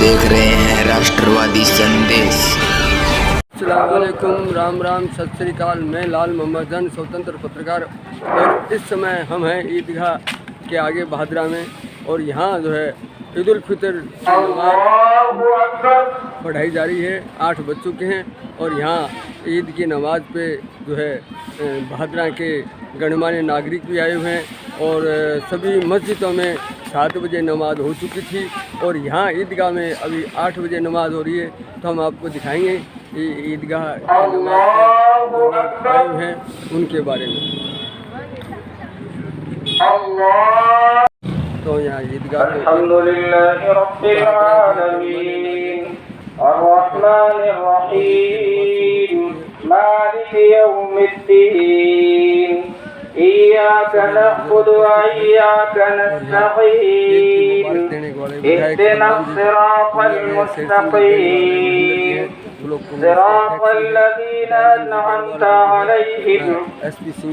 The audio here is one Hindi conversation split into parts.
देख रहे हैं राष्ट्रवादी संदेश। अस्सलामुअलैकुम, राम राम, सत श्री अकाल। मैं लाल मोहम्मद जन, स्वतंत्र पत्रकार। और इस समय हम हैं ईदगाह के आगे भादरा में, और यहाँ जो है ईद उल फितर की नमाज पढ़ाई जा रही है। 8 बज चुके हैं और यहाँ ईद की नमाज पे जो है भादरा के गणमान्य नागरिक भी आए हुए हैं। और सभी मस्जिदों में 7 बजे नमाज हो चुकी थी और यहाँ ईदगाह में अभी 8 बजे नमाज हो रही है। तो हम आपको दिखाएंगे ईदगाह की नमाज जो लोग आए हुए हैं उनके बारे में। तो यहाँ ईदगाह पे अल्हम्दुलिल्लाहि रब्बिल आलमीन अर्रहमानिर रहीम मालिकि यौमिद्दीन इय्याका नअबुदु व इय्याका नस्तईन इहदिनस सिरातल मुस्तकीम सिरातल लज़ीना अनअमता अलैहिम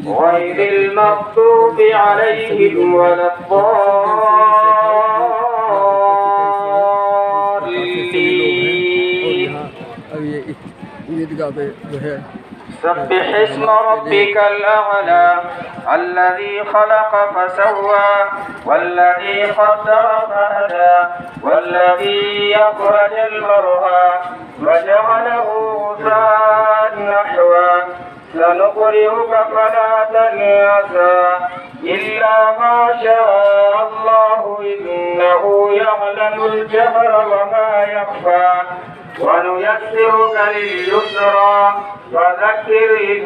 गैरिल मग़दूबि अलैहिम वलद्दाल्लीन। अब ये ईदगाह पे जो है सब्बिह इस्म रब्बिकल अअला अल्लज़ी खलक़ फसव्वा वल्लज़ी क़द्दर फहदा वल्लज़ी अख़रजल मरआ वजअलहु गुसाअन नहवा सनुक़रिउका फला तंसा इल्ला मा शाअ अल्लाहु इन्नहु यअलमुल जहरा वमा यख़फा वनुयस्सिरुक लिल-युस्रा फज़क्किर इन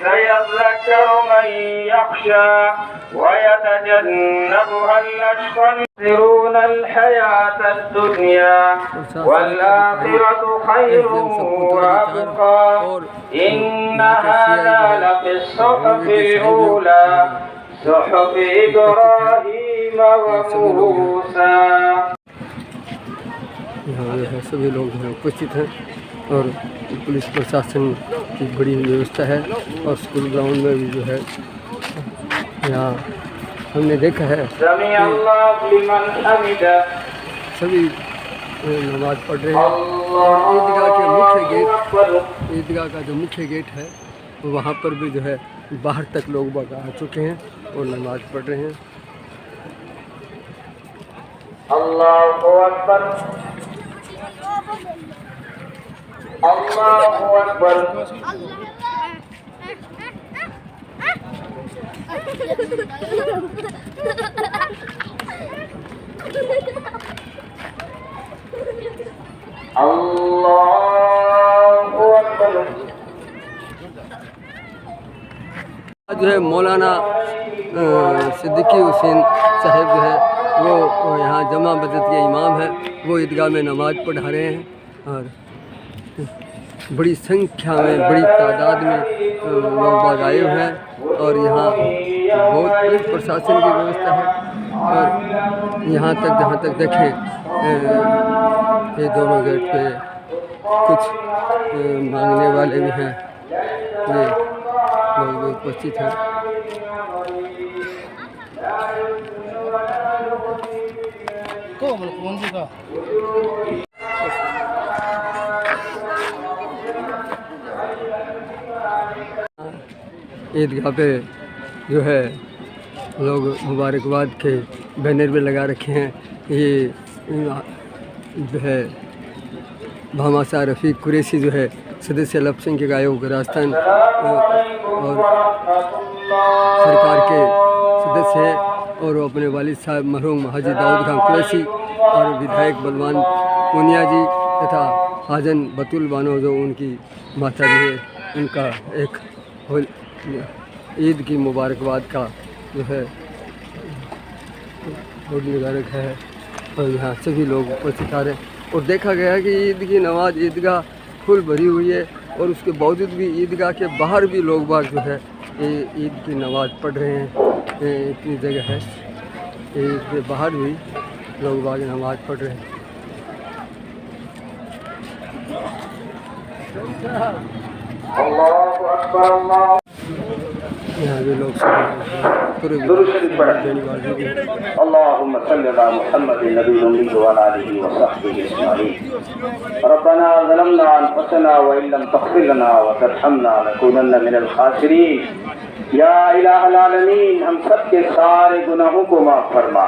सयज़्ज़क्करु मन यख़शा वयतजन्नबुहा अल-अश्क़ा युसिरून अल-हयात अद-दुनिया वल-आखिरतु खैरुन व अबक़ा इन्न हाज़ा लफ़ी-स्सुहुफ़िल ऊला सुहुफ़ि इब्राहीम व मूसा। यहाँ जो है सभी लोग जो है उपस्थित हैं और पुलिस प्रशासन की बड़ी व्यवस्था है। और स्कूल ग्राउंड में भी जो है यहाँ हमने देखा है सभी नमाज पढ़ रहे हैं। ईदगाह का जो मुख्य गेट है वहाँ पर भी जो है बाहर तक लोग आ चुके हैं और नमाज पढ़ रहे हैं। अल्लाहु अकबर, अल्लाहु अकबर। अल्लाहु अकबर। जो है मौलाना सिद्दीकी हुसैन साहब जो है वो यहाँ जमा मस्जिद के इमाम है, वो ईदगाह में नमाज पढ़ा रहे हैं। और बड़ी संख्या में, बड़ी तादाद में लोग बाग आए हुए हैं और यहाँ बहुत पुलिस प्रशासन की व्यवस्था है। और यहाँ तक जहाँ तक देखें ये दोनों गेट पे कुछ मांगने वाले भी हैं, ये लोग उपस्थित हैं। ईदगाह पे जो है लोग मुबारकबाद के बैनर भी लगा रखे हैं। ये जो है भामाशाह रफ़ीक कुरैशी जो है सदस्य अलप सिंह के आयोग राजस्थान और सरकार के सदस्य हैं। और वो अपने वालिद साहब मरहूम हाजी दाऊद खान कुरैशी और विधायक बलवान पूनिया जी तथा हाजन बतुल बानो जो उनकी माता जी है, उनका एक ईद की मुबारकबाद का जो है बोर्ड लगा रखा है। और यहाँ सभी लोग उपस्थित आ रहे हैं। और देखा गया कि ईद की नमाज ईदगाह फुल भरी हुई है और उसके बावजूद भी ईदगाह के बाहर भी लोग बाग जो है ईद की नमाज पढ़ रहे हैं। इतनी जगह है, ईद के बाहर भी लोग बाग नमाज पढ़ रहे हैं। अल्लाहु अकबर। यहाँ भी लोग पूरे दुरूद शरीफ पढ़ें। अल्लाहुम्मा सल्लि अला मुहम्मद नबी उम्मी व अला आलिहि व सहबिहि अजमईन। रब्बना ज़लमना अनफुसना व इन लम तग़फिर लना व तरहमना लनकूनन्ना मिनल खासिरीन। या इलाहल आलमीन, हम सब के सारे गुनाहों को माफ फरमा।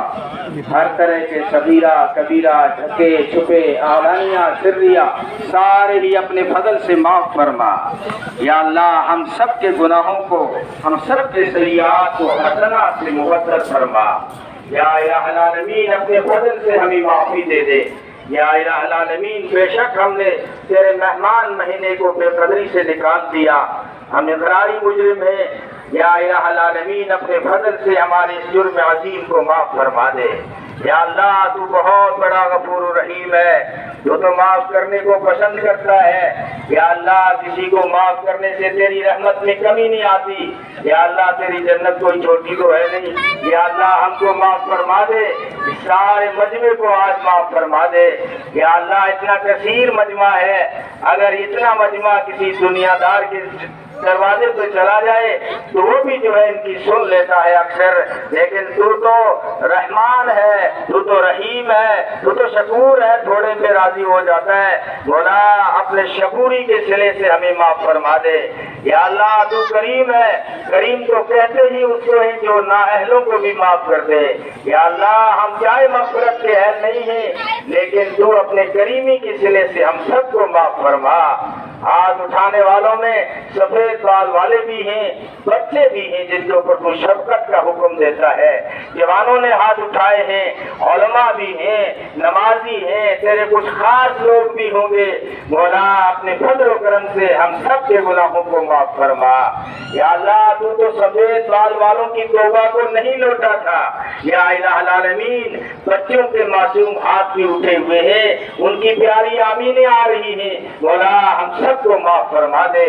हर तरह के सगीरा कबीरा, ढके छुपे, आलानिया सिर्रिया, सारे ही अपने फजल से माफ फरमा। या अल्लाह, हम सब के गुनाहों को, हम सब के सय्यात को हसनात से मुबद्दल फरमा। या इलाहल आलमीन, अपने फजल से हमें माफी दे दे। या इलाहल आलमीन, बेशक हमने तेरे मेहमान महीने को बेकदरी से निकाल दिया, हम इकरारी मुजरिम हैं। या इलाहल आलमीन, अपने फजल से हमारे इस जुर्म अजीम को माफ फरमा दे। या अल्लाह, तू बहुत बड़ा गफूर रहीम है, जो तो माफ करने को पसंद करता है। या अल्लाह, किसी को माफ करने से तेरी रहमत में कमी नहीं आती। या अल्लाह, तेरी जन्नत कोई छोटी तो है नहीं। या अल्लाह, हमको माफ फरमा दे, इस सारे मजमे को आज माफ फरमा दे। या अल्लाह, इतना कसीर मजमा है, अगर इतना मजमा किसी दुनियादार के दरवाजे पे चला जाए तो वो भी जो है इनकी सुन लेता है अक्सर। लेकिन तू तो रहमान है, तू तो रहीम है, तू तो शकूर है, थोड़े पे राजी हो जाता है। मौला, अपने शकूरी के सिले से हमें माफ फरमा दे। या अल्लाह, तू करीम है, करीम तो कहते ही उसको है जो नाअहलों को भी माफ कर दे। या अल्लाह, हम चाहे मग़फ़िरत के अहल नहीं है, लेकिन तू अपने करीमी के सिले से हम सबको माफ फरमा। हाथ उठाने वालों में सफेद बाल वाले भी हैं, बच्चे भी हैं, जिनके ऊपर तू शफकत का हुक्म देता है। जवानों ने हाथ उठाए हैं, उलमा भी हैं, नमाजी हैं, तेरे कुछ खास लोग भी होंगे। मौला, अपने फजल व करम से हम सब के गुनाहों को माफ फरमा। या अल्लाह, तू तो सफेद बाल वालों की तौबा को नहीं लौटा था। या इलाहुल आलमीन, बच्चों के मासूम हाथ भी उठे हुए हैं, उनकी प्यारी आमीनें आ रही हैं। मौला, हम सबको माफ फरमा दे,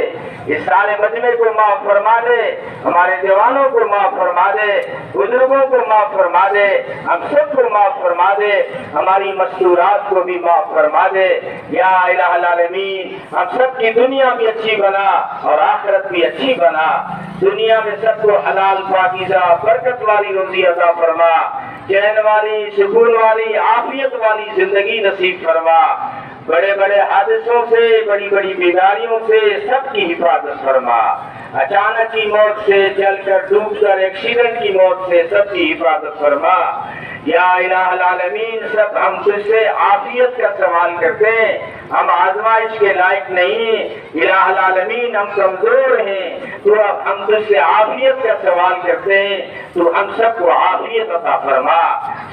इस सारे मजमे को माफ फरमा दे, हमारे जवानों को माफ फरमा दे, बुजुर्गों को माफ फरमा दे, हम सबको माफ फरमा दे, हमारी मस्तूरात को भी माफ फरमा दे। या इलाहुल आलमीन, हम सब की दुनिया भी अच्छी बना और आखिरत भी अच्छी बना। दुनिया में सबको हलाल पाकीज़ा बरकत वाली रोजी अता फरमा, चैन वाली, सुकून वाली, आफियत वाली जिंदगी नसीब फरमा। बड़े बड़े हादसों से, बड़ी बड़ी बीमारियों से सबकी हिफाजत फरमा। अचानक की मौत से, जलकर डूबकर एक्सीडेंट की मौत से सबकी हिफाजत फरमा। या इलाहुल आलमीन, सब हम तुझसे आफियत का सवाल करते हैं, हम आजमाइश के लायक नहीं। इलाहुल आलमीन, हम कमजोर हैं, तो अब हम तुझसे आफियत का सवाल करते हैं, तो हम सबको आफियत अता फरमा।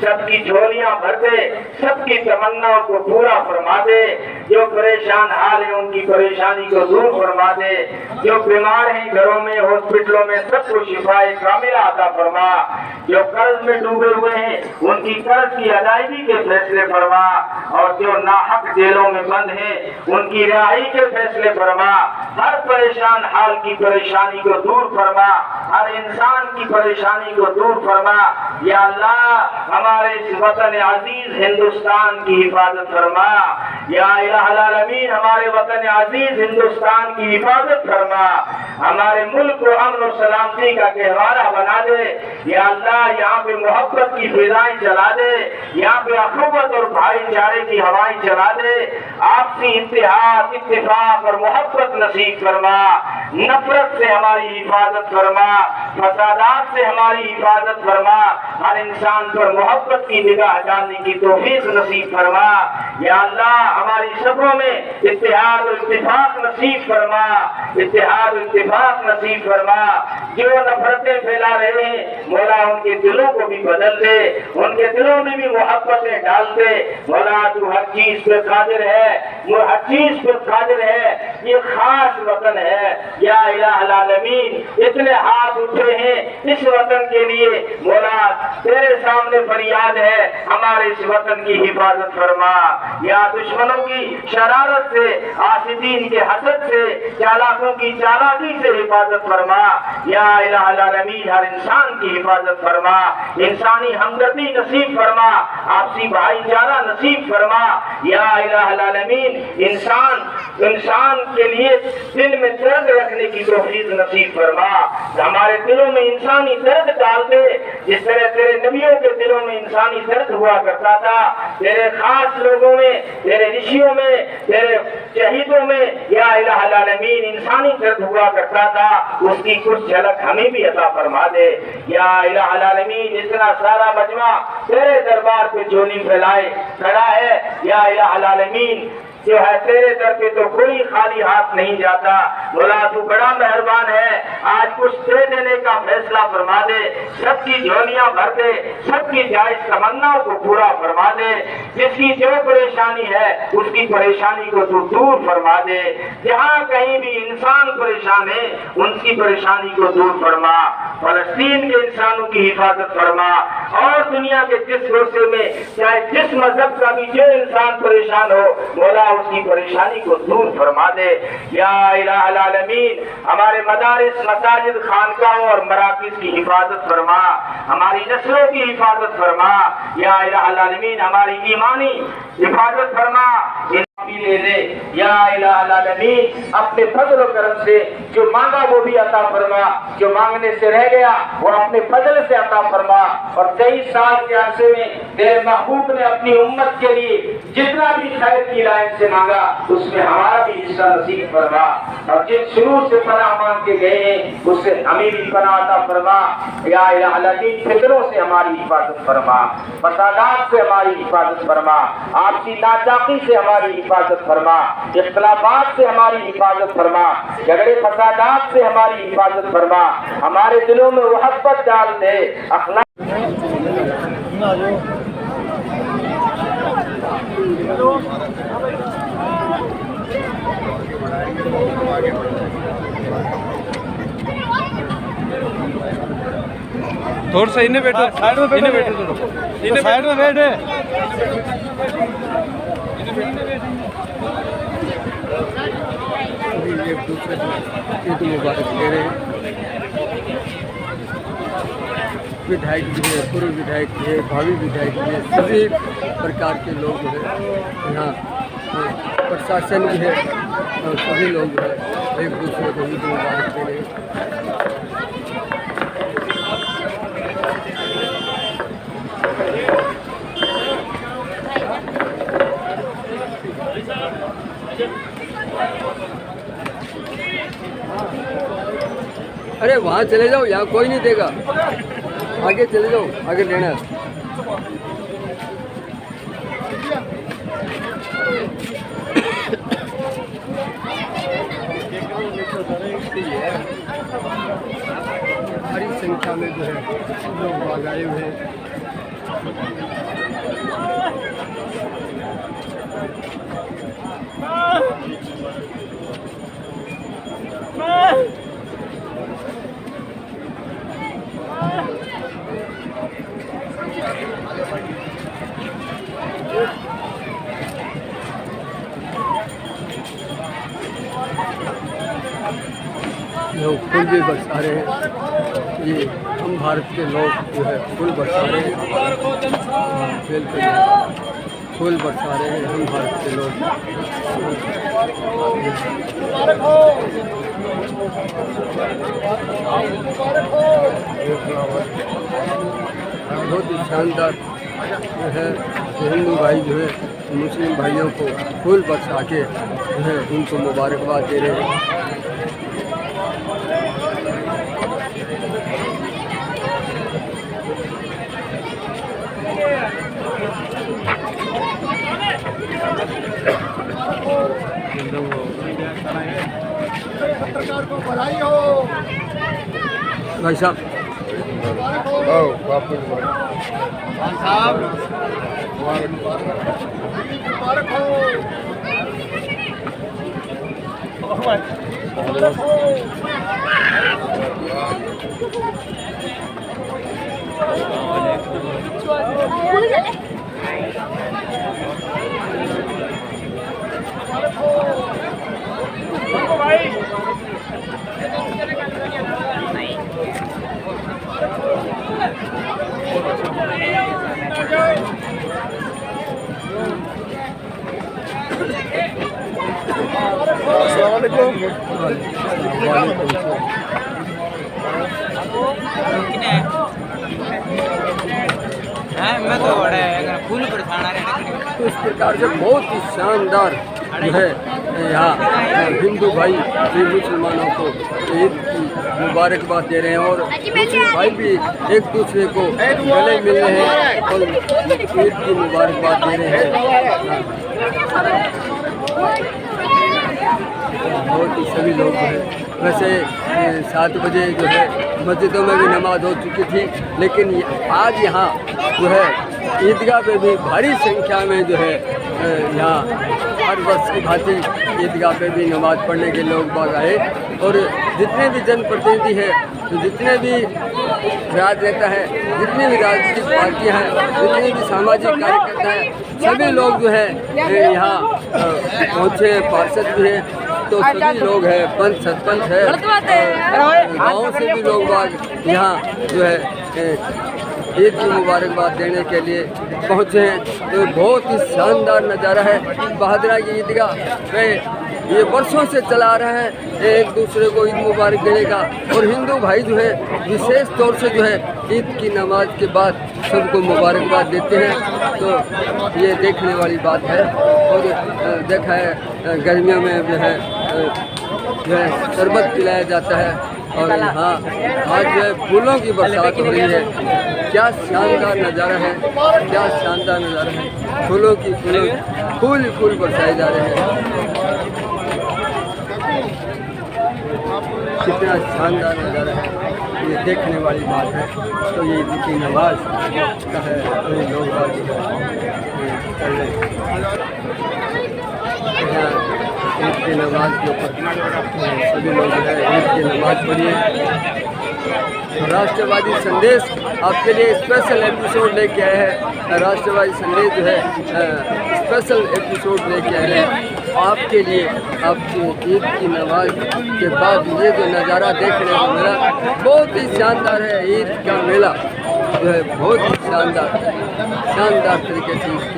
सबकी झोलियां भर दे, सबकी तमन्नाओं को पूरा फरमा दे। जो परेशान हाल है उनकी परेशानी को दूर फरमा दे। जो बीमार हैं घरों में, हॉस्पिटलों में, सबको शिफाए कामिला अता फरमा। जो कर्ज में डूबे हुए हैं उनकी कर्ज की अदायगी के फैसले फरमा, और जो नाहक जेलों में बंद हैं उनकी रिहाई के फैसले फरमा। हर परेशान हाल की परेशानी को दूर फरमा, हर इंसान की परेशानी को दूर फरमा। या अल्लाह, हमारे इस वतन अजीज हिंदुस्तान की हिफाजत फरमा। या इलाहुल आलमीन, हमारे वतन अजीज हिंदुस्तान की हिफाजत फरमा। हमारे मुल्क को अमन और सलामती का गहवारा बना दे। या अल्लाह, यहाँ पे मोहब्बत की फिजाएं चला दे, यहाँ पे अखुवत और भाईचारे की हवाएं चला दे। आपसी इत्तेहाद, इत्तेफाक और मोहब्बत नसीब फरमा। नफरत से हमारी हिफाजत फरमा, फसादात से हमारी हिफाजत फरमा। हर इंसान पर मोहब्बत की निगाह डालने की तौफीक नसीब फरमा। या अल्लाह, हमारी सफों में इत्तेहाद और इत्तेफाक नसीब फरमा, इत्तेहाद और इत्तेफाक नसीब फरमा। जो नफरतें फैला रहे हैं मौला, उनके दिलों को भी बदल दे, उनके दिलों में भी मोहब्बतें डाल दे। मौला, तू हर चीज पे कादिर है, वो हर चीज पे कादिर है। ये खास वतन है। या इलाहुल आलमीन, इतने हाथ उठे हैं इस वतन के लिए। मौला, तेरे सामने फरियाद है, हमारे इस वतन की हिफाजत फरमा। या दुश्मनों की शरारत से, आसिदीन के हसद से, चालाकों की चालाकी से हिफाजत फरमा। या इलाहुल आलमीन, हर इंसान की हिफाजत फरमा, इंसानी हमदर्दी नसीब फरमा, आपसी भाईचारा नसीब फरमा। या इलाहुल आलमीन, इंसान के लिए दिल में दर्द रखने की तौफीक नसीब फरमा। हमारे दिलों में इंसानी दर्द डाल दे, जिस तरह तेरे नबियों के दिलों में इंसानी दर्द हुआ करता था, तेरे खास लोगों में, तेरे ऋषियों में, तेरे शहीदों में या इलाहुल आलमीन इंसानी दर्द हुआ करता था, उसकी कुछ झलक हमें भी अता फरमा दे। या इलाहुल आलमीन, इतना सारा मजमा तेरे दरबार पे झोली फैलाए खड़ा है, या इलाहुल आलमीन जो है तेरे दर पे तो कोई खाली हाथ नहीं जाता। मौला तू बड़ा मेहरबान है, आज कुछ दे देने का फैसला फरमा दे, सबकी झोलियां भर दे, सबकी जायज तमन्नाओं को पूरा फरमा दे। जिसकी जो परेशानी है उसकी परेशानी को तू दूर फरमा दे। जहाँ कहीं भी इंसान परेशान है उनकी परेशानी को दूर फरमा। फलस्तीन के इंसानों की हिफाजत फरमा, और दुनिया के जिस हिस्से में चाहे जिस मजहब का भी जो इंसान परेशान हो, मौला उसकी परेशानी को दूर फरमा दे। या इलाहुल आलमीन, हमारे मदारिस, मसाजिद, खानकाहों और मराकिज की हिफाजत फरमा, हमारी नस्लों की हिफाजत फरमा। या इलाहुल आलमीन, हमारी ईमानी हिफाजत फरमा, ले ले। या इलाहुल आलमीन, अपने फजल और करम से जो मांगा वो भी अता फरमा, जो मांगने से रह गया वो अपने फजल से अता फरमा। और 23 साल के अरसे में तेरे महबूब ने अपनी उम्मत के लिए जितना भी खैर की लाइन से मांगा उसमें हमारा भी हिस्सा नसीब फरमा। और जिन शुरू से पनाह मांग के गए हैं उससे हमें भी पनाह अता फरमा। या इलाहुल आलमीन, फितरों से हमारी हिफाजत फरमा, फसादात से हमारी हिफाजत फरमा, आपसी नाचाकी से हमारी हिफाजत फरमा, इख्तिलाफात से हमारी हिफाजत फरमा, झगड़े फसादात से हमारी हिफाजत फरमा। हमारे दिलों में मोहब्बत डाल दे, अखलाक थोड़ा सा इन्हें बैठो, साइड में बैठो, थोड़ा साइड में बैठे। एक दूसरे को ईद मुबारक दे रहे हैं। विधायक भी है, पूर्व विधायक भी है, भावी विधायक भी है, सभी प्रकार के लोग जो है यहाँ प्रशासन भी है और सभी लोग जो है एक दूसरे को ईद मुबारक दे रहे हैं। अरे वहाँ चले जाओ, यहाँ कोई नहीं देगा, आगे चले जाओ, आगे लेना है। बड़ी संख्या में जो है लोग बाग आए हुए हैं। लोग फूल भी बरसा रहे हैं, ये हम भारत के लोग जो है फूल बरसा रहे हैं, खेल कर फूल बरसा रहे हैं हम भारत के लोग। बहुत ही शानदार जो है हिंदू भाई जो है मुस्लिम भाइयों को फूल बरसा के जो है उनको मुबारकबाद दे रहे हैं। पत्रकार को बधाई हो भाई साहब। मुबारक हो। मैं तो फूल परेशान आ रहे हैं। तो इस प्रकार से बहुत ही शानदार जो है यहाँ हिंदू भाई भी मुसलमानों को ईद की मुबारकबाद दे रहे हैं और मुस्लिम भाई भी एक दूसरे को गले मिल रहे हैं और ईद की मुबारकबाद दे रहे हैं। बहुत ही सभी लोग जो है वैसे 7 बजे जो है मस्जिदों में भी नमाज हो चुकी थी, लेकिन आज यहाँ जो है ईदगाह पे भी भारी संख्या में जो है यहाँ हर वर्ष की भांति ईदगाह पे भी नमाज पढ़ने के लोग बाग आए और जितने भी जनप्रतिनिधि हैं, तो जितने भी राजनेता हैं, जितनी भी राजनीतिक पार्टियां हैं, जितने भी सामाजिक कार्यकर्ता हैं, सभी लोग जो है यहाँ पहुँचे हैं। पार्षद भी हैं, तो सभी लोग हैं, पंच सरपंच है, गाँव से भी लोग बाग यहाँ जो है ईद की मुबारकबाद देने के लिए पहुँचे हैं। तो बहुत ही शानदार नज़ारा है बहादुरा की ईदगाह पे। ये वर्षों से चला आ रहा है एक दूसरे को ईद मुबारक देने का, और हिंदू भाई जो है विशेष तौर से जो है ईद की नमाज के बाद सबको मुबारकबाद देते हैं। तो ये देखने वाली बात है। और देखा है गर्मियों में जो है शरबत पिलाया जाता है और यहाँ आज जो है फूलों की बरसात हो रही है। क्या शानदार नज़ारा है, क्या शानदार नज़ारा है। फूलों की फूल बरसाए जा रहे हैं। कितना शानदार नज़ारा है, ये देखने वाली बात है। तो ये ईद की नमाज का है, तो लोग चल रहे ईद की नमाज के ऊपर सभी लोग जो है ईद की नमाज पढ़िए। राष्ट्रवादी संदेश आपके लिए स्पेशल एपिसोड लेके आए हैं। राष्ट्रवादी संदेश जो है स्पेशल एपिसोड लेके आए हैं आपके लिए। आपकी ईद की नमाज के बाद ये जो नज़ारा देखने को मिला बहुत ही शानदार है। ईद का मेला जो है बहुत ही शानदार तरीके से ईद की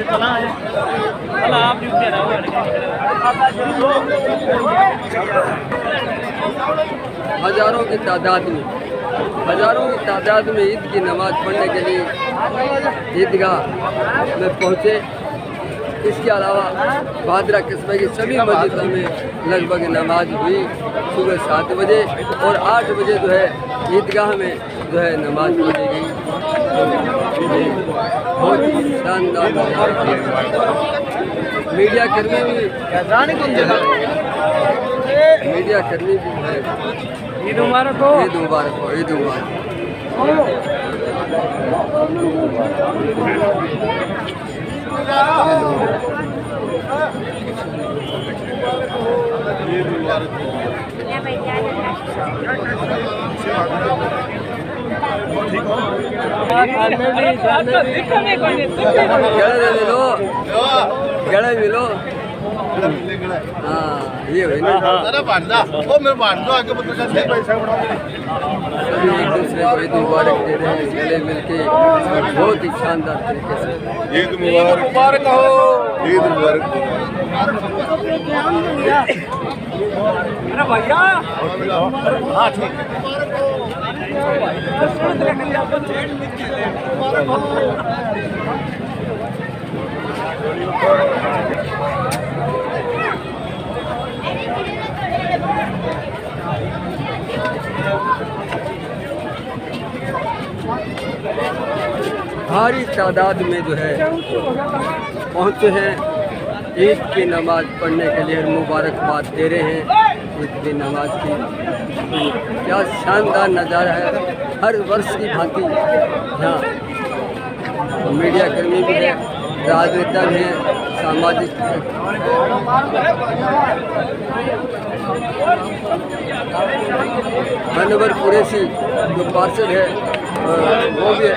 नमाज हजारों की तादाद में ईद की नमाज पढ़ने के लिए ईदगाह में पहुँचे। इसके अलावा बहादुरा कस्बे की सभी मस्जिदों में लगभग नमाज हुई सुबह 7 बजे और 8 बजे जो है ईदगाह में जो है नमाज पढ़ी गई। बहुत ही शानदार मीडिया कर्मी भी है। ईद मुबारक हो। ईद मुबारक हो। ईद मुबारक। गड़े मिलो हाँ ये हुई ना। आगे पैसा सभी एक दूसरे को ईद मुबारक दे रहे हैं गले मिलके बहुत ही शानदार तरीके से। ईद मुबारक हो। ईद मुबारक। अरे भैया हाँ ठीक भारी तादाद में जो है पहुँचे हैं ईद की नमाज पढ़ने के लिए, मुबारकबाद दे रहे हैं ईद की नमाज की। क्या शानदार नज़ारा है। हर वर्ष की भांति यहाँ मीडिया कर्मी भी है, राजनेता भी हैं, सामाजिक मनवर कुरैशी जो पार्षद है वो भी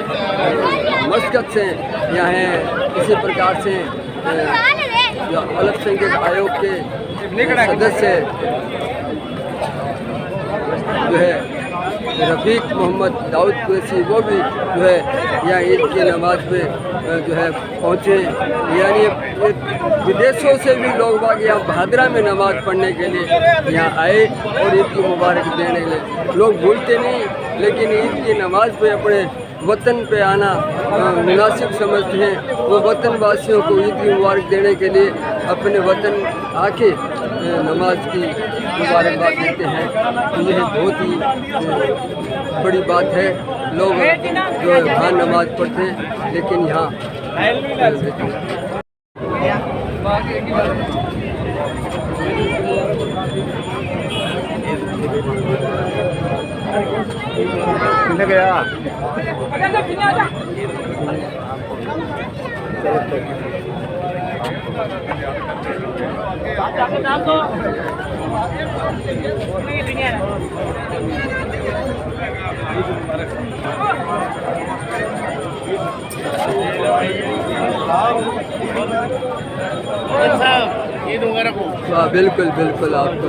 मस्कत से यहाँ हैं। इसी प्रकार से जो अल्पसंख्यक आयोग के सदस्य जो है रफ़ीक मोहम्मद दाऊद कुरैशी वो भी जो है यहाँ ईद की नमाज पे जो है पहुँचे। यानी विदेशों से भी लोग बाग यहाँ भादरा में नमाज पढ़ने के लिए यहाँ आए और ईद की मुबारक देने के लिए। लोग भूलते नहीं, लेकिन ईद की नमाज पे अपने वतन पे आना मुनासिब समझते हैं। वो वतन वासियों को ईद की मुबारक देने के लिए अपने वतन आके नमाज की मुबारकबाद देते हैं। तो यह बहुत ही बड़ी बात है। लोग जो है वहाँ नमाज पढ़ते हैं, लेकिन यहाँ गया ईद मुबारक हो। हाँ बिल्कुल बिल्कुल, आपको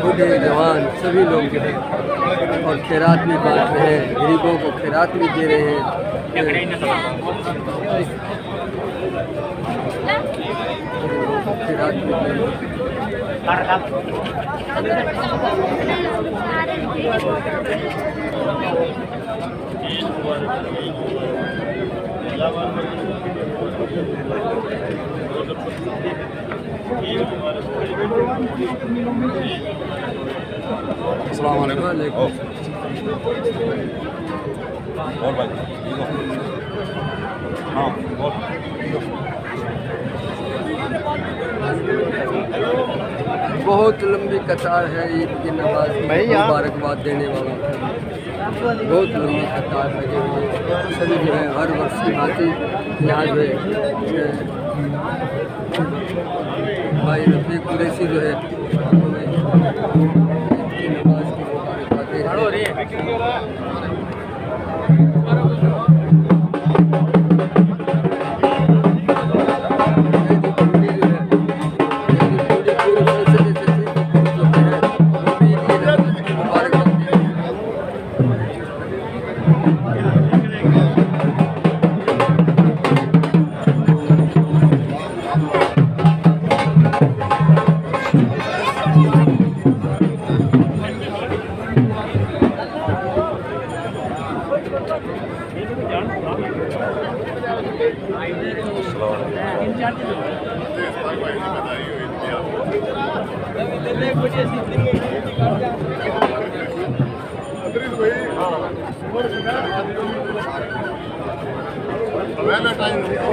बूढ़े जवान सभी लोग जो है और खैरात भी बांट रहे हैं, गरीबों को खैरात भी दे रहे हैं। खैरात भी दे रहे हैं। अस्सलाम वालेकुम। और भाई हाँ और बहुत लंबी कतार है ईद की नमाज मुबारकबाद देने वालों की। बहुत लंबी कतार लगी हुई है। सभी जो है हर वर्ष की भांति यहाँ जो है भाई रफ़ीक कुरैशी जो है ईद की नमाज की मुबारकबाद दे रहे हैं।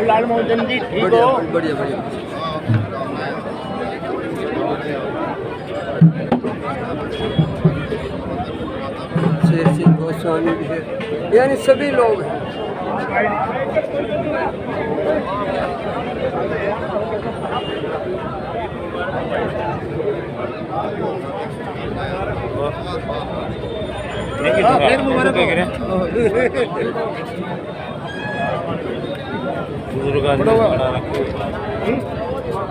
लाल मोहन जी ठीक बढ़िया हो? बढ़िया बढ़िया। शेर सिंह गोस्वामी भी है, यानी सभी लोग हैं। बुजुर्ग आदमी पकड़ा रखे,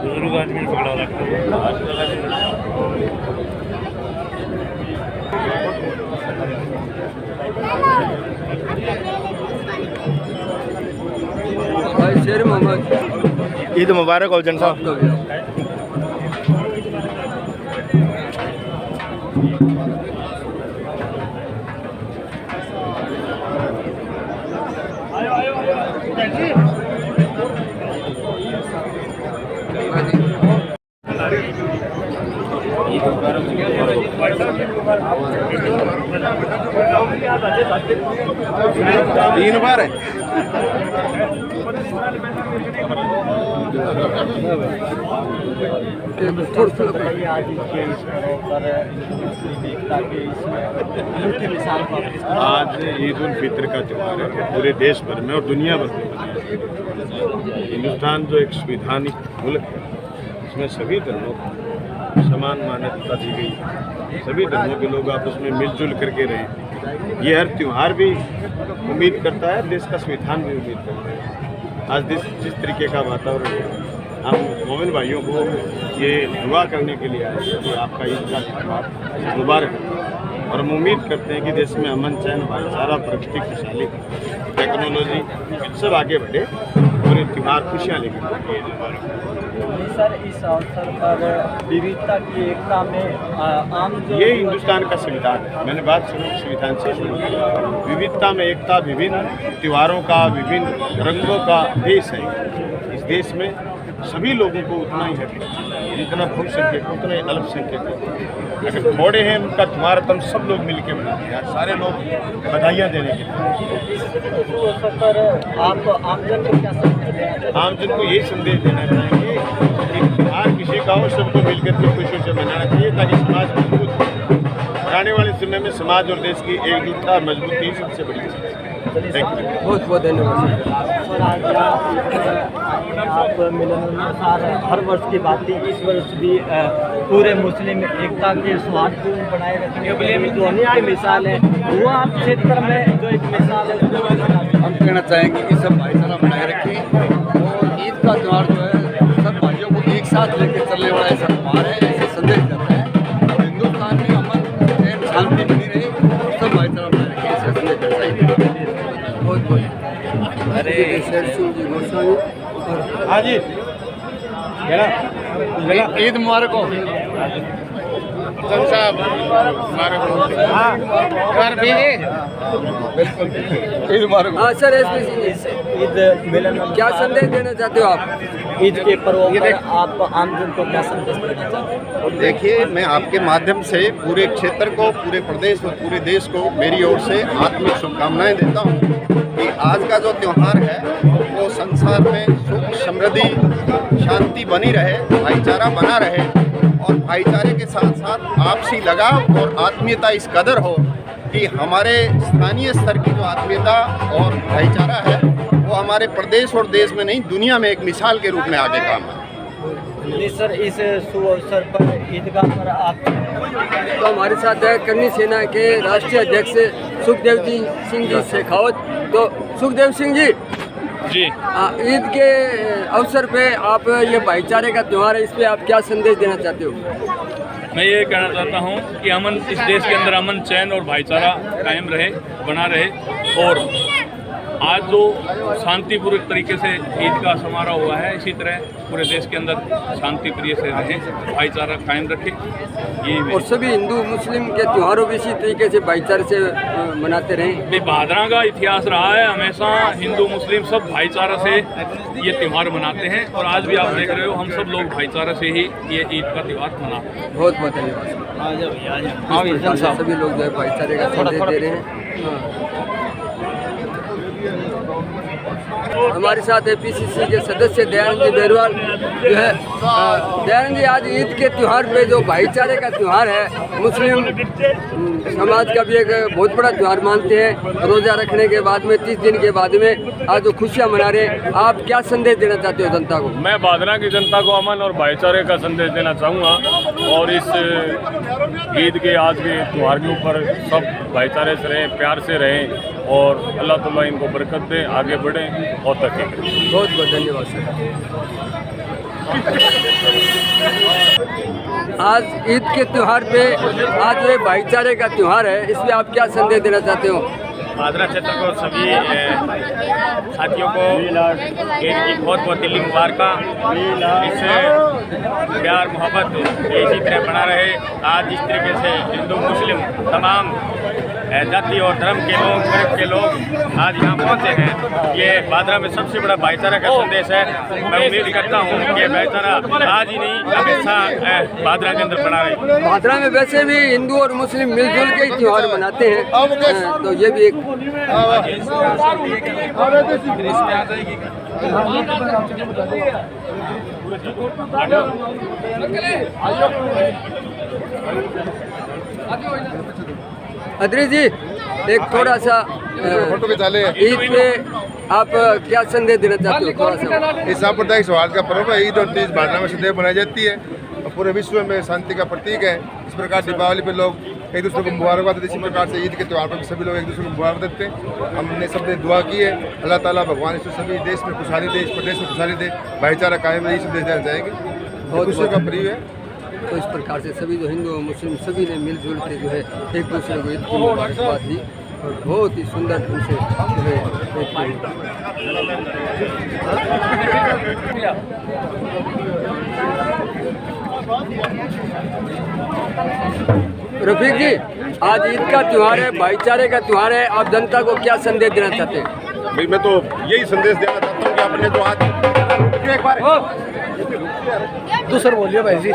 बुजुर्ग आदमी पकड़ा रखे। भाई शेर मोहम्मद ईद मुबारक हो जन साहब। आपका भी। तीन बार है। आज ईद उल फितर का त्यौहार है पूरे देश भर में और दुनिया भर में। हिंदुस्तान जो एक संवैधानिक मुल्क है, इसमें सभी धर्मों को समान मान्यता दी गई। सभी धर्मों के लोग आपस में मिलजुल करके रहें। ये हर त्यौहार भी उम्मीद करता है, देश का संविधान भी उम्मीद करता है। आज जिस तरीके का वातावरण है, हम मोमिन भाइयों को ये दुआ करने के लिए आए हैं कि आपका ईद का त्यौहार मुबारक है। और हम उम्मीद करते हैं कि देश में अमन चैन भाईचारा प्रगति खुशहाली टेक्नोलॉजी सब आगे बढ़े और ये त्यौहार खुशियाँ लेकर सर, इस अवसर पर विविधता की एकता में आम जो ये हिंदुस्तान का संविधान है। मैंने बात सुनी संविधान से शुरू। विविधता में एकता, विभिन्न त्योहारों का, विभिन्न रंगों का देश है। इस देश में सभी लोगों को उतना ही हक है, जितना बहुसंख्यक उतना ही अल्पसंख्यक है। अगर थोड़े हैं उनका त्यौहार तो हम सब लोग मिलकर मनाते हैं। सारे लोग बधाइयाँ देने के लिए। इस अवसर पर आप आमजन को क्या संदेश देना चाहते हैं? आमजन को यही संदेश देना चाहेंगे कि त्यौहार किसी का हो, सबको मिलकर के खुशियों से मनाना चाहिए ताकि समाज मजबूत हो। आने वाले समय में समाज और देश की एकजुटता और मजबूती सबसे बड़ी चीज़ है। Thank you. बहुत बहुत धन्यवाद। सर, आज आप मिलनानुसार हर वर्ष की बात थी, इस वर्ष भी पूरे मुस्लिम एकता के सौहार्दपूर्ण बनाए रखने के लिए जो अनेक मिसाल है, वो आप क्षेत्र में जो एक मिसाल है हम कहना चाहेंगे कि सब भाईचारा बनाए रखें और ईद का त्यौहार जो है सब भाइयों को एक साथ लेकर चलने वाला ऐसा त्यौहार है, ऐसे संदेश देता है। और हिंदुस्तान में अमन चैन शांति बनी रहे, सब भाईचारा बनाए रखें, ऐसा संदेश देता है। बहुत बहुत अरे शेर सिंह जी गोस्वामी और हाँ जी, ईद मुबारक हो साहब, मुबारक हो। ईद मुबारक। हाँ सर, ईद मिलन क्या संदेश देना चाहते हो आप? ईद के पर्व पर आप आमजन को क्या संदेश देना चाहते हैं? देखिए, मैं आपके माध्यम से पूरे क्षेत्र को, पूरे प्रदेश और पूरे देश को मेरी ओर से आत्मिक शुभकामनाएं देता हूं कि आज का जो त्यौहार है वो संसार में सुख समृद्धि शांति बनी रहे, भाईचारा बना रहे और भाईचारे के साथ साथ आपसी लगाव और आत्मीयता इस कदर हो कि हमारे स्थानीय स्तर की जो आत्मीयता और भाईचारा है वो हमारे प्रदेश और देश में नहीं, दुनिया में एक मिसाल के रूप में आगे काम है। जी सर, इस शुभ अवसर पर ईदगाह पर आप तो हमारे साथ है करनी सेना के राष्ट्रीय अध्यक्ष सुखदेव सिंह जी शेखावत। तो सुखदेव सिंह जी जी, ईद के अवसर पे आप ये भाईचारे का त्यौहार है, इस पे आप क्या संदेश देना चाहते हो? मैं ये कहना चाहता हूँ कि अमन, इस देश के अंदर अमन चैन और भाईचारा कायम रहे, बना रहे। और आज जो शांतिपूर्वक तरीके से ईद का समारोह हुआ है, इसी तरह पूरे देश के अंदर शांति प्रिय से रहें, भाईचारा कायम रखें। ये और सभी हिंदू मुस्लिम के त्योहारों भी इसी तरीके से भाईचारे से मनाते रहें। ये भादरा का इतिहास रहा है, हमेशा हिंदू मुस्लिम सब भाईचारा से ये त्यौहार मनाते हैं और आज भी आप देख रहे हो हम सब लोग भाईचारा से ही ये ईद का त्यौहार मनाते हैं। बहुत बहुत धन्यवाद। सभी लोग जो है भाईचारे का संदेश दे रहे हैं। हमारे साथ है पीसीसी के सदस्य दयानंद जी बेरवाल जो है। दयानंद जी, आज ईद के त्यौहार पे जो भाईचारे का त्यौहार है, मुस्लिम समाज का भी एक बहुत बड़ा त्यौहार मानते हैं। रोज़ा रखने के बाद में 30 दिन के बाद में आज जो खुशियाँ मना रहे हैं, आप क्या संदेश देना चाहते हो जनता को? मैं भादरा की जनता को अमन और भाईचारे का संदेश देना चाहूँगा और इस ईद के आज के त्यौहार के ऊपर सब भाईचारे से रहें, प्यार से रहें और अल्लाह ताला इनको बरकत दे, आगे बढ़ें और तरक्की करें। बहुत बहुत धन्यवाद सर। आज ईद के त्यौहार पे, आज ये भाईचारे का त्यौहार है, इसमें आप क्या संदेश देना चाहते हो? भादरा क्षेत्र को सभी साथियों को ईद की बहुत बहुत दिली मुबारक। इससे प्यार मोहब्बत इसी तरह बना रहे। आज इस तरीके से हिंदू मुस्लिम तमाम जाति और धर्म के लोग, वर्ग के लोग आज यहाँ पहुँचे हैं। ये भादरा में सबसे बड़ा भाईचारा का संदेश है। मैं उम्मीद करता हूँ कि भाईचारा आज ही नहीं, हमेशा भादरा के अंदर बना रहे। भादरा में वैसे भी हिंदू और मुस्लिम मिलजुल के ही त्यौहार मनाते हैं, तो ये भी एक अदरी जी, एक थोड़ा सा ईद पे आप क्या संदेश देना चाहते हो? थोड़ा सा। इस सांप्रदायिक सौहार्द का पर्व है। ईद और तीज भादरा में सदैव मनाई जाती है और पूरे विश्व में शांति का प्रतीक है। इस प्रकार दीपावली पे लोग एक दूसरे को मुबारकबाद देते। इसी प्रकार से ईद के त्यौहार पर भी सभी लोग एक दूसरे को मुबारक देते हैं। हमने सबने दुआ की है, अल्लाह ताला भगवान इसको सभी देश में खुशहाली दे, इस प्रदेश में खुशहाली दे, भाईचारा कायम रहे, संदेश देना चाहेंगे। एक दूसरे का प्रिय है। तो इस प्रकार से सभी जो हिंदू और मुस्लिम सभी ने मिलजुल के जो है एक दूसरे को ईद की मुबारकबाद दी और बहुत ही सुंदर ढंग से जो है रफीक जी, आज ईद का त्यौहार है, भाईचारे का त्यौहार है, आप जनता को क्या संदेश देना चाहते हैं? भाई मैं तो यही संदेश देना चाहता हूँ कि आपने तो आज एक बार दूसरा बोलिए भाई जी।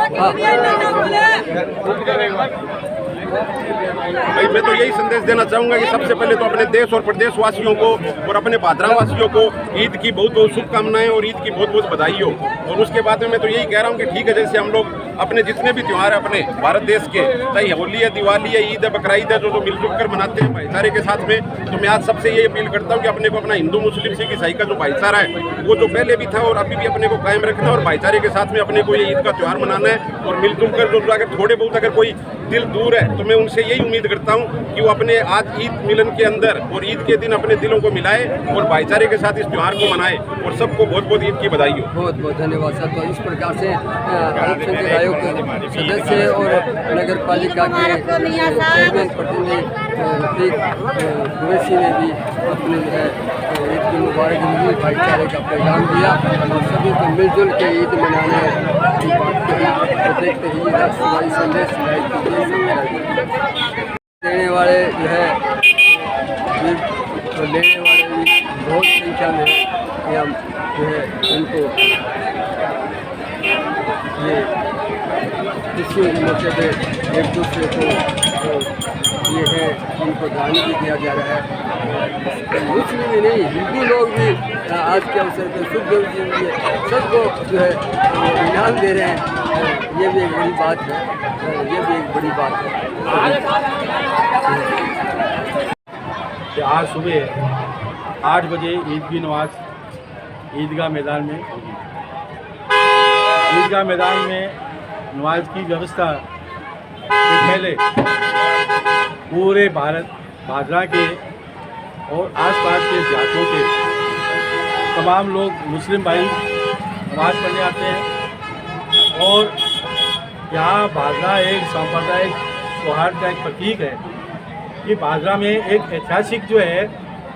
भाई मैं तो यही संदेश देना चाहूँगा कि सबसे पहले तो अपने देश और प्रदेशवासियों को और अपने भादरा वासियों को ईद की बहुत बहुत शुभकामनाएं और ईद की बहुत बहुत बधाई हो। और उसके बाद में मैं तो यही कह रहा हूँ कि ठीक है, जैसे हम लोग अपने जितने भी त्यौहार है अपने भारत देश के, चाहे होली है, दिवाली है, ईद है, बकरा ईद है, जो मिलजुल कर मनाते हैं भाईचारे के साथ में, तो मैं आज सबसे ये अपील करता हूँ कि अपने को अपना हिंदू मुस्लिम सिख ईसाई का जो भाईचारा है वो जो पहले भी था और अभी भी अपने को कायम रखना और भाईचारे के साथ में अपने को ये ईद का त्यौहार मनाना है। और मिलजुल कर जो अगर थोड़े बहुत अगर कोई दिल दूर है तो मैं उनसे यही उम्मीद करता हूँ कि वो अपने आज ईद मिलन के अंदर और ईद के दिन अपने दिलों को मिलाए और भाईचारे के साथ इस त्यौहार को मनाए। और सबको बहुत बहुत ईद की बधाई हो। बहुत बहुत धन्यवाद सर। तो इस प्रकार से अल्पसंख्यक आयोग के सदस्य और नगर पालिका के चेयरमैन प्रतिनिधि कुरैशी ने भी अपने जो है ईद की मुबारक दी, भाईचारे का पैगाम दिया और सभी को मिलजुल के ईद मनाने की बात कही। तो देखते ही राष्ट्रवादी संदेश देने वाले जो है तो लेने वाले भी बहुत संख्या में हम जो है उनको ये खुशियों के मौके पे एक दूसरे को ये है उनको दान भी दिया जा रहा है। मुस्लिम ही नहीं, हिंदू लोग भी आज के अवसर पर सुखदेव जी के सबको जो है इनाम दे रहे हैं। ये भी एक बड़ी बात है, ये भी एक बड़ी बात है कि आज सुबह 8 बजे ईद की नमाज ईदगाह मैदान में होगी। ईदगाह मैदान में नमाज की व्यवस्था से पहले पूरे भारत भादरा के और आसपास के देहातों के तमाम लोग मुस्लिम भाई नमाज पढ़ने आते हैं। और यहाँ भादरा एक सांप्रदायिक सौहार्द का एक प्रतीक है कि भादरा में एक ऐतिहासिक जो है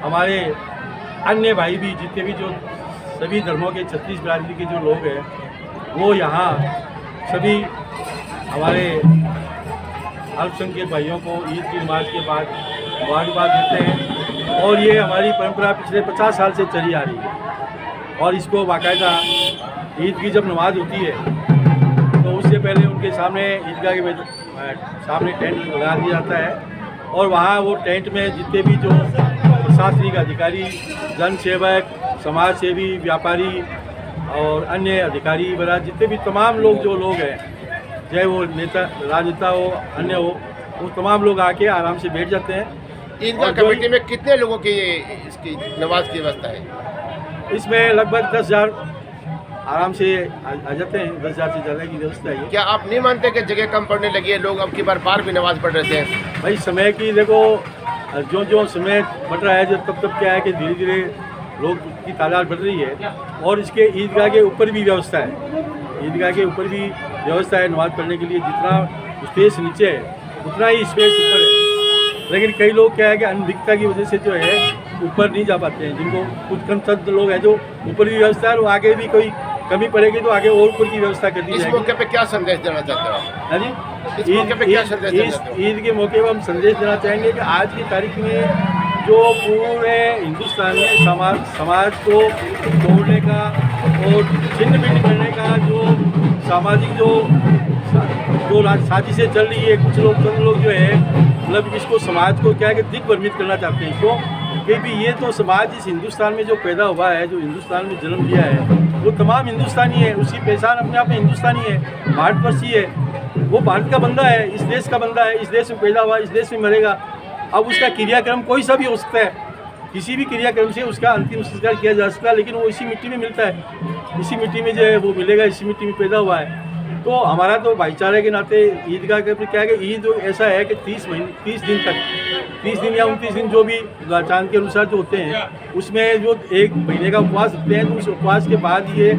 हमारे अन्य भाई भी जितने भी जो सभी धर्मों के 36 बिरादरी के जो लोग हैं वो यहाँ सभी हमारे अल्पसंख्यक भाइयों को ईद की नमाज के बाद मुबारकबाद देते हैं। और ये हमारी परंपरा पिछले 50 साल से चली आ रही है। और इसको बाकायदा ईद की जब नमाज होती है तो उससे पहले उनके सामने ईदगाह के सामने टेंट लगा दिया जाता है और वहाँ वो टेंट में जितने भी जो प्रशासनिक अधिकारी, जन सेवक, समाज सेवी, व्यापारी और अन्य अधिकारी वगैरह जितने भी तमाम लोग जो लोग हैं, चाहे वो नेता राजनेता हो अन्य हो, वो तमाम लोग आके आराम से बैठ जाते हैं। ईदगाह कमेटी में कितने लोगों की इसकी नमाज की व्यवस्था है? इसमें लगभग 10,000 आराम से आ जाते हैं। 10,000 से ज़्यादा की व्यवस्था है। क्या आप नहीं मानते कि जगह कम पड़ने लगी है, लोग अब की बार भी नमाज पढ़ रहे हैं? भाई समय की देखो जो समय बढ़ रहा है जो तब क्या है कि धीरे धीरे लोग की तादाद बढ़ रही है। और इसके ईदगाह के ऊपर भी व्यवस्था है, ईदगाह के ऊपर भी व्यवस्था है नमाज पढ़ने के लिए। जितना स्पेस नीचे है उतना ही स्पेस ऊपर है। लेकिन कई लोग क्या है कि अनभिज्ञता की वजह से जो है ऊपर नहीं जा पाते हैं। जिनको कुछ कम चंद लोग हैं जो ऊपर भी व्यवस्था है, वो आगे भी कोई कमी पड़ेगी तो आगे और ऊपर की व्यवस्था कर दी जाएगी। इस मौके पे क्या संदेश देना चाहते हो? हाँ जी, ईद के मौके पर हम संदेश देना चाहेंगे कि आज की तारीख में जो पूरे हिंदुस्तान में समाज को तोड़ने का और छिन्न भिन्न करने का जो सामाजिक जो साजिशें चल रही है, कुछ लोग चंद लोग जो है मतलब इसको समाज को क्या है कि दिग्भ्रमित करना चाहते हैं। क्यों? क्योंकि ये तो समाज इस हिंदुस्तान में जो पैदा हुआ है, जो हिंदुस्तान में जन्म लिया है, वो तमाम हिंदुस्तानी है। उसकी पहचान अपने आप में हिंदुस्तानी है, भारतवर्षीय है। वो भारत का बंदा है, इस देश का बंदा है, इस देश में पैदा हुआ, इस देश में मरेगा। अब उसका क्रियाक्रम कोई सा भी हो सकता है, किसी भी क्रियाक्रम से उसका अंतिम संस्कार किया जा सकता है, लेकिन वो इसी मिट्टी में मिलता है, इसी मिट्टी में जो है वो मिलेगा, इसी मिट्टी में पैदा हुआ है। तो हमारा तो भाईचारे के नाते ईदगाह के क्या है कि ईद ऐसा है कि 30 दिन तक 30 दिन या 29 दिन जो भी चांद के अनुसार जो होते हैं उसमें जो एक महीने का उपवास रखते हैं, तो उस उपवास के बाद ये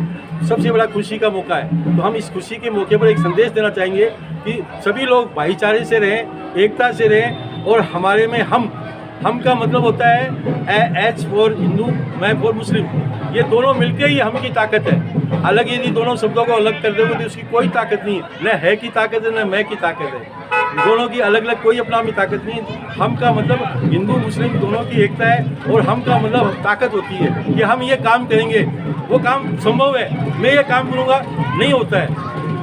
सबसे बड़ा खुशी का मौका है। तो हम इस खुशी के मौके पर एक संदेश देना चाहेंगे कि सभी लोग भाईचारे से रहें, एकता से रहें, और हमारे में हम का मतलब होता है एच फॉर हिंदू, मैं फॉर मुस्लिम, ये दोनों मिलके ही हम की ताकत है। अलग यदि दोनों शब्दों को अलग कर दोगे तो उसकी कोई ताकत नहीं है, न है की ताकत है न मैं की ताकत है, दोनों की अलग अलग कोई अपना भी ताकत नहीं है। हम का मतलब हिंदू मुस्लिम दोनों की एकता है, और हम का मतलब ताकत होती है कि हम ये काम करेंगे, वो काम संभव है, मैं ये काम करूँगा नहीं होता है,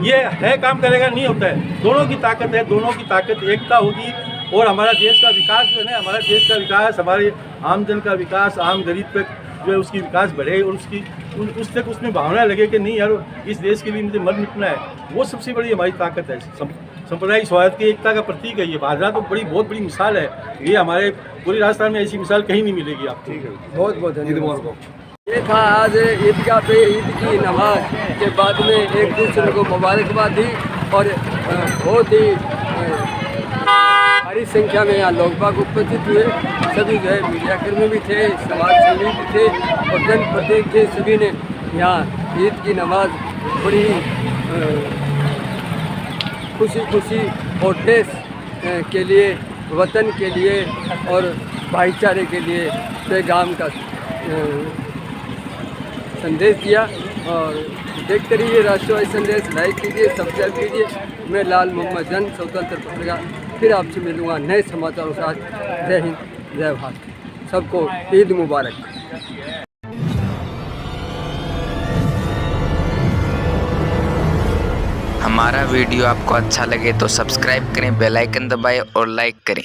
ये है काम करेगा नहीं होता है, दोनों की ताकत है, दोनों की ताकत एकता होगी, और हमारा देश का विकास जो है, हमारा देश का विकास, हमारे आमजन का विकास, आम गरीब तक जो है उसकी विकास बढ़े, और उस तक उसमें भावना लगे कि नहीं यार इस देश के लिए मुझे मर मिटना है, वो सबसे बड़ी हमारी ताकत है। सांप्रदायिक सौहार्द की एकता का प्रतीक है ये। भादरा तो बहुत बड़ी मिसाल है, ये हमारे पूरे राजस्थान में ऐसी मिसाल कहीं नहीं मिलेगी आपको। ठीक है, बहुत बहुत धन्यवाद। ये था आज ईदगाह पे ईद की नमाज के बाद में एक दूसरे को मुबारकबाद दी, और बहुत ही बड़ी संख्या में यहाँ लोग बाग उपस्थित हुए। सभी जो है मीडियाकर्मी भी थे, समाज सेवी भी थे, और जनप्रतिनिधि थे, सभी ने यहाँ ईद की नमाज बड़ी खुशी और देश के लिए, वतन के लिए और भाईचारे के लिए पैगाम का संदेश दिया। और देखते रहिए राष्ट्रवादी संदेश, लाइक कीजिए, सब्सक्राइब कीजिए। मैं लाल मोहम्मद जन, स्वतंत्र पत्रकार, फिर आपसे मिलूँगा नए समाचारों के साथ। जय हिंद, जय भारत, सबको ईद मुबारक। हमारा वीडियो आपको अच्छा लगे तो सब्सक्राइब करें, बेल आइकन दबाएं और लाइक करें।